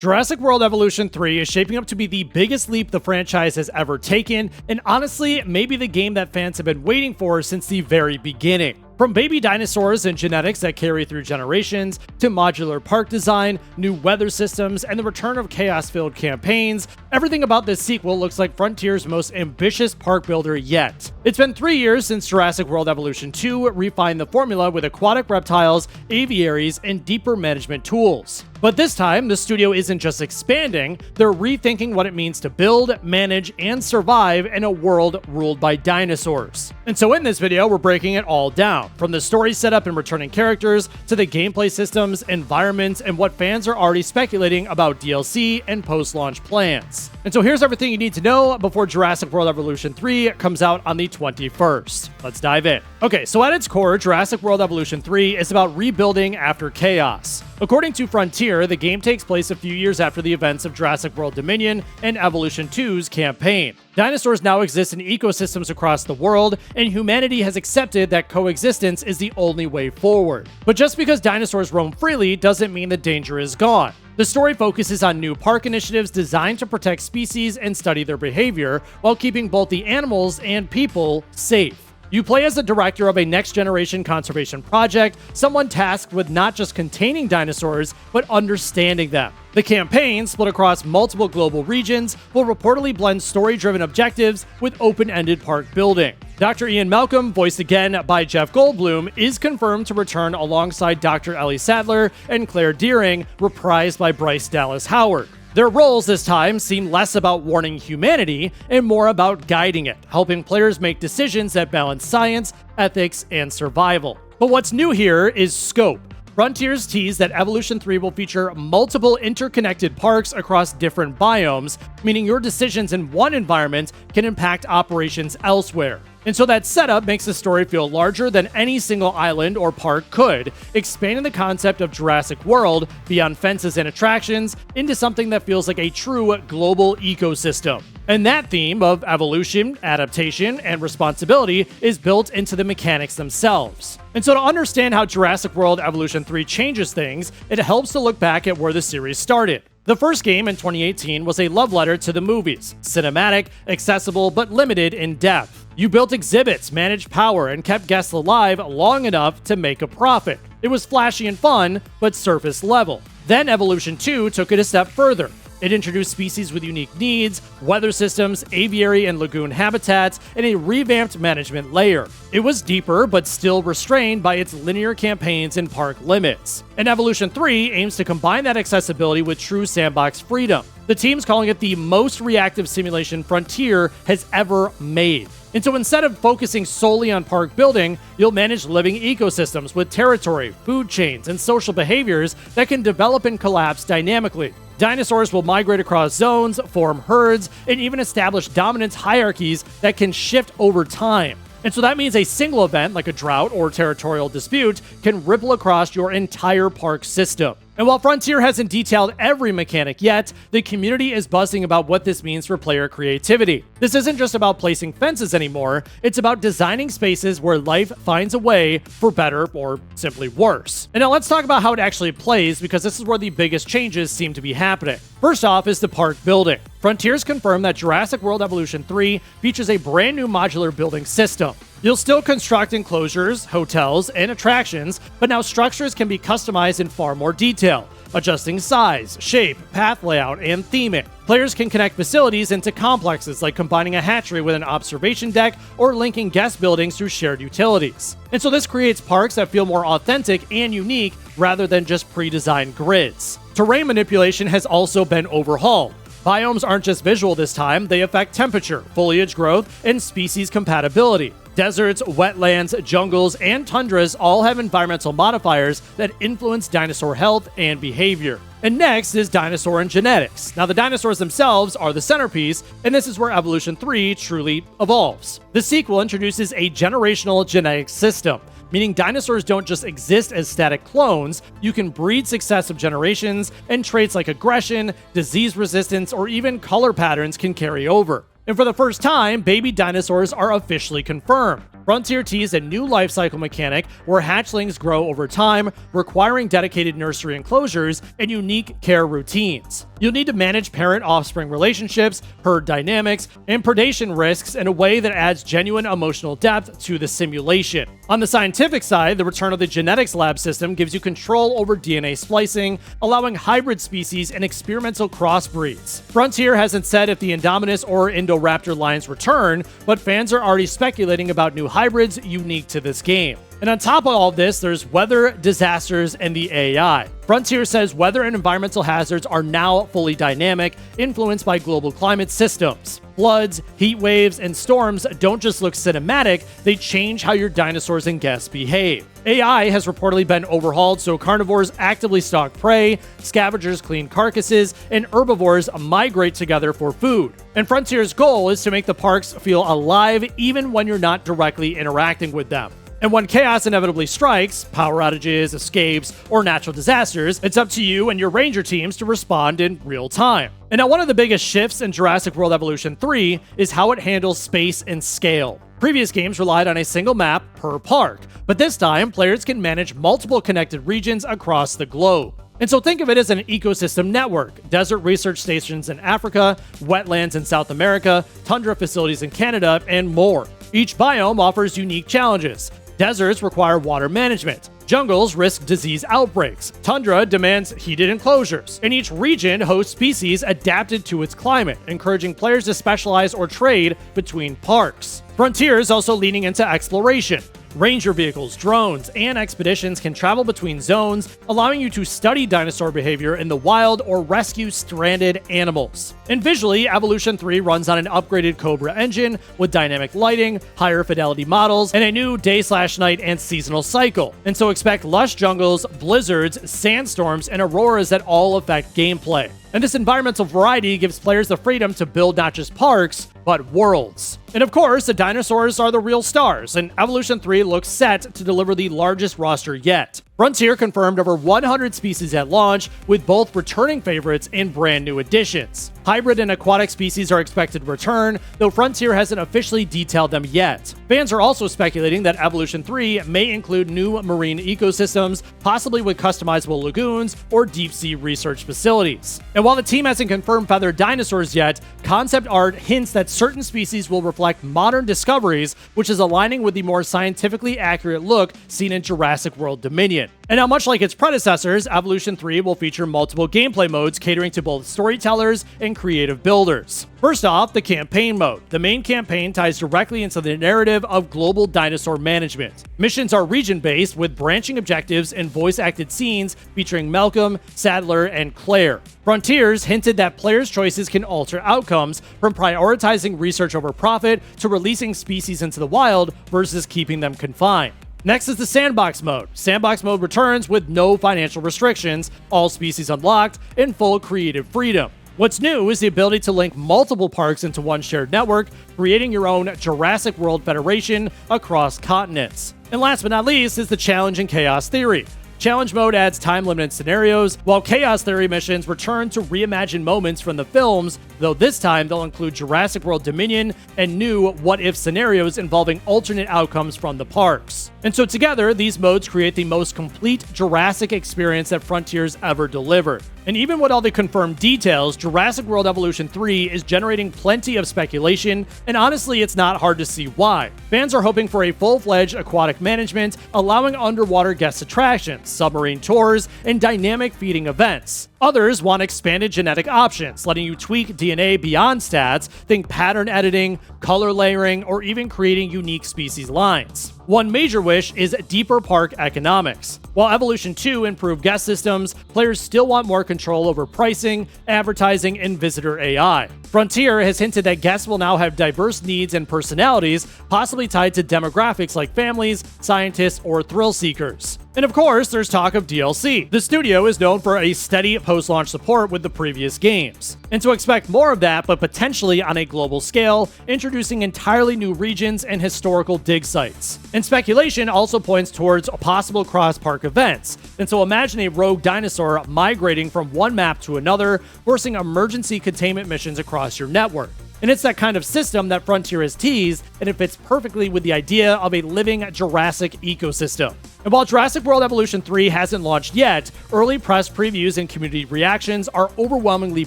Jurassic World Evolution 3 is shaping up to be the biggest leap the franchise has ever taken, and honestly, maybe the game that fans have been waiting for since the very beginning. From baby dinosaurs and genetics that carry through generations, to modular park design, new weather systems, and the return of chaos-filled campaigns, everything about this sequel looks like Frontier's most ambitious park builder yet. It's been 3 years since Jurassic World Evolution 2 refined the formula with aquatic reptiles, aviaries, and deeper management tools. But this time, the studio isn't just expanding, they're rethinking what it means to build, manage, and survive in a world ruled by dinosaurs. And so in this video, we're breaking it all down, from the story setup and returning characters, to the gameplay systems, environments, and what fans are already speculating about DLC and post-launch plans. And so here's everything you need to know before Jurassic World Evolution 3 comes out on the 21st. Let's dive in. Okay, so at its core, Jurassic World Evolution 3 is about rebuilding after chaos. According to Frontier, the game takes place a few years after the events of Jurassic World Dominion and Evolution 2's campaign. Dinosaurs now exist in ecosystems across the world, and humanity has accepted that coexistence is the only way forward. But just because dinosaurs roam freely doesn't mean the danger is gone. The story focuses on new park initiatives designed to protect species and study their behavior, while keeping both the animals and people safe. You play as the director of a next-generation conservation project, someone tasked with not just containing dinosaurs, but understanding them. The campaign, split across multiple global regions, will reportedly blend story-driven objectives with open-ended park building. Dr. Ian Malcolm, voiced again by Jeff Goldblum, is confirmed to return alongside Dr. Ellie Sattler and Claire Dearing, reprised by Bryce Dallas Howard. Their roles this time seem less about warning humanity and more about guiding it, helping players make decisions that balance science, ethics, and survival. But what's new here is scope. Frontiers tease that Evolution 3 will feature multiple interconnected parks across different biomes, meaning your decisions in one environment can impact operations elsewhere. And so that setup makes the story feel larger than any single island or park could, expanding the concept of Jurassic World beyond fences and attractions into something that feels like a true global ecosystem. And that theme of evolution, adaptation, and responsibility is built into the mechanics themselves. And so to understand how Jurassic World Evolution 3 changes things, it helps to look back at where the series started. The first game in 2018 was a love letter to the movies, cinematic, accessible, but limited in depth. You built exhibits, managed power, and kept guests alive long enough to make a profit. It was flashy and fun, but surface level. Then Evolution 2 took it a step further. It introduced species with unique needs, weather systems, aviary and lagoon habitats, and a revamped management layer. It was deeper, but still restrained by its linear campaigns and park limits. And Evolution 3 aims to combine that accessibility with true sandbox freedom. The team's calling it the most reactive simulation Frontier has ever made. And so instead of focusing solely on park building, you'll manage living ecosystems with territory, food chains, and social behaviors that can develop and collapse dynamically. Dinosaurs will migrate across zones, form herds, and even establish dominance hierarchies that can shift over time. And so that means a single event, like a drought or territorial dispute, can ripple across your entire park system. And while Frontier hasn't detailed every mechanic yet, the community is buzzing about what this means for player creativity. This isn't just about placing fences anymore, it's about designing spaces where life finds a way for better or simply worse. And now let's talk about how it actually plays, because this is where the biggest changes seem to be happening. First off is the park building. Frontiers confirmed that Jurassic World Evolution 3 features a brand new modular building system. You'll still construct enclosures, hotels, and attractions, but now structures can be customized in far more detail, adjusting size, shape, path layout, and theming. Players can connect facilities into complexes, like combining a hatchery with an observation deck or linking guest buildings through shared utilities. And so this creates parks that feel more authentic and unique rather than just pre-designed grids. Terrain manipulation has also been overhauled. Biomes aren't just visual this time, they affect temperature, foliage growth, and species compatibility. Deserts, wetlands, jungles, and tundras all have environmental modifiers that influence dinosaur health and behavior. And next is dinosaur and genetics. Now, the dinosaurs themselves are the centerpiece, and this is where Evolution 3 truly evolves. The sequel introduces a generational genetic system, meaning dinosaurs don't just exist as static clones, you can breed successive generations, and traits like aggression, disease resistance, or even color patterns can carry over. And for the first time, baby dinosaurs are officially confirmed. Frontier teased a new life cycle mechanic where hatchlings grow over time, requiring dedicated nursery enclosures and unique care routines. You'll need to manage parent-offspring relationships, herd dynamics, and predation risks in a way that adds genuine emotional depth to the simulation. On the scientific side, the return of the genetics lab system gives you control over DNA splicing, allowing hybrid species and experimental crossbreeds. Frontier hasn't said if the Indominus or Indoraptor lines return, but fans are already speculating about new hybrids unique to this game. And on top of all of this, there's weather, disasters, and the AI. Frontier says weather and environmental hazards are now fully dynamic, influenced by global climate systems. Floods, heat waves, and storms don't just look cinematic, they change how your dinosaurs and guests behave. AI has reportedly been overhauled so carnivores actively stalk prey, scavengers clean carcasses, and herbivores migrate together for food. And Frontier's goal is to make the parks feel alive even when you're not directly interacting with them. And when chaos inevitably strikes, power outages, escapes, or natural disasters, it's up to you and your ranger teams to respond in real time. And now one of the biggest shifts in Jurassic World Evolution 3 is how it handles space and scale. Previous games relied on a single map per park, but this time, players can manage multiple connected regions across the globe. And so think of it as an ecosystem network: desert research stations in Africa, wetlands in South America, tundra facilities in Canada, and more. Each biome offers unique challenges. Deserts require water management. Jungles risk disease outbreaks. Tundra demands heated enclosures. And each region hosts species adapted to its climate, encouraging players to specialize or trade between parks. Frontier is also leaning into exploration. Ranger vehicles, drones, and expeditions can travel between zones, allowing you to study dinosaur behavior in the wild or rescue stranded animals. And visually, Evolution 3 runs on an upgraded Cobra engine with dynamic lighting, higher fidelity models, and a new day/night and seasonal cycle. And so expect lush jungles, blizzards, sandstorms, and auroras that all affect gameplay. And this environmental variety gives players the freedom to build not just parks, but worlds. And of course, the dinosaurs are the real stars, and Evolution 3 looks set to deliver the largest roster yet. Frontier confirmed over 100 species at launch, with both returning favorites and brand new additions. Hybrid and aquatic species are expected to return, though Frontier hasn't officially detailed them yet. Fans are also speculating that Evolution 3 may include new marine ecosystems, possibly with customizable lagoons or deep-sea research facilities. And while the team hasn't confirmed feathered dinosaurs yet, concept art hints that certain species will reflect modern discoveries, which is aligning with the more scientifically accurate look seen in Jurassic World Dominion. And now, much like its predecessors, Evolution 3 will feature multiple gameplay modes catering to both storytellers and creative builders. First off, the campaign mode. The main campaign ties directly into the narrative of global dinosaur management. Missions are region-based with branching objectives and voice-acted scenes featuring Malcolm, Sadler, and Claire. Frontiers hinted that players' choices can alter outcomes, from prioritizing research over profit to releasing species into the wild versus keeping them confined. Next is the Sandbox mode. Sandbox mode returns with no financial restrictions, all species unlocked, and full creative freedom. What's new is the ability to link multiple parks into one shared network, creating your own Jurassic World Federation across continents. And last but not least is the Challenge and Chaos Theory. Challenge mode adds time-limited scenarios, while Chaos Theory missions return to reimagine moments from the films, though this time they'll include Jurassic World Dominion and new what-if scenarios involving alternate outcomes from the parks. And so together, these modes create the most complete Jurassic experience that Frontier's ever delivered. And even with all the confirmed details, Jurassic World Evolution 3 is generating plenty of speculation, and honestly, it's not hard to see why. Fans are hoping for a full-fledged aquatic management, allowing underwater guest attractions, submarine tours, and dynamic feeding events. Others want expanded genetic options, letting you tweak DNA beyond stats, think pattern editing, color layering, or even creating unique species lines. One major wish is deeper park economics. While Evolution 2 improved guest systems, players still want more control over pricing, advertising, and visitor AI. Frontier has hinted that guests will now have diverse needs and personalities, possibly tied to demographics like families, scientists, or thrill seekers. And of course, there's talk of DLC. The studio is known for a steady post-launch support with the previous games. And to expect more of that, but potentially on a global scale, introducing entirely new regions and historical dig sites. And speculation also points towards possible cross-park events. And so imagine a rogue dinosaur migrating from one map to another, forcing emergency containment missions across your network. And it's that kind of system that Frontier has teased, and it fits perfectly with the idea of a living Jurassic ecosystem. And while Jurassic World Evolution 3 hasn't launched yet, early press previews and community reactions are overwhelmingly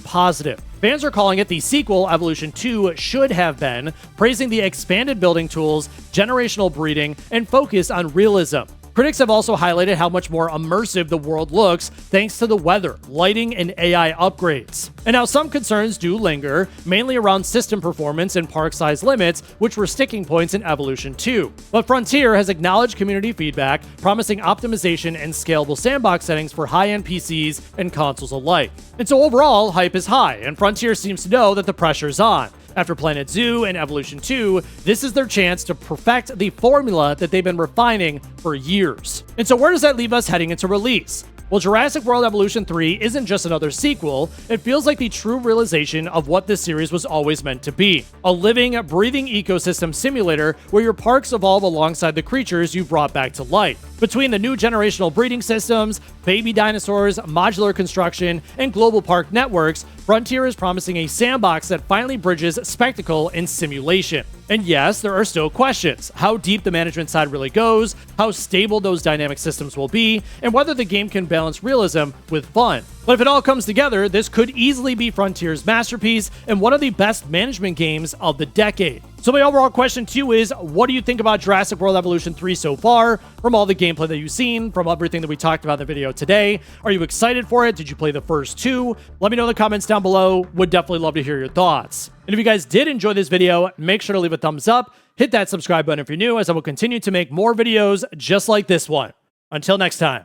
positive. Fans are calling it the sequel Evolution 2 should have been, praising the expanded building tools, generational breeding, and focus on realism. Critics have also highlighted how much more immersive the world looks thanks to the weather, lighting, and AI upgrades. And now some concerns do linger, mainly around system performance and park size limits, which were sticking points in Evolution 2. But Frontier has acknowledged community feedback, promising optimization and scalable sandbox settings for high-end PCs and consoles alike. And so overall, hype is high, and Frontier seems to know that the pressure's on. After Planet Zoo and Evolution 2, this is their chance to perfect the formula that they've been refining for years. And so where does that leave us heading into release? Well, Jurassic World Evolution 3 isn't just another sequel, it feels like the true realization of what this series was always meant to be. A living, breathing ecosystem simulator where your parks evolve alongside the creatures you've brought back to life. Between the new generational breeding systems, baby dinosaurs, modular construction, and global park networks, Frontier is promising a sandbox that finally bridges spectacle and simulation. And yes, there are still questions. How deep the management side really goes, how stable those dynamic systems will be, and whether the game can balance realism with fun. But if it all comes together, this could easily be Frontier's masterpiece and one of the best management games of the decade. So my overall question to you is, what do you think about Jurassic World Evolution 3 so far? From all the gameplay that you've seen, from everything that we talked about in the video today, are you excited for it? Did you play the first two? Let me know in the comments down below. Would definitely love to hear your thoughts. And if you guys did enjoy this video, make sure to leave a thumbs up, hit that subscribe button if you're new, as I will continue to make more videos just like this one. Until next time.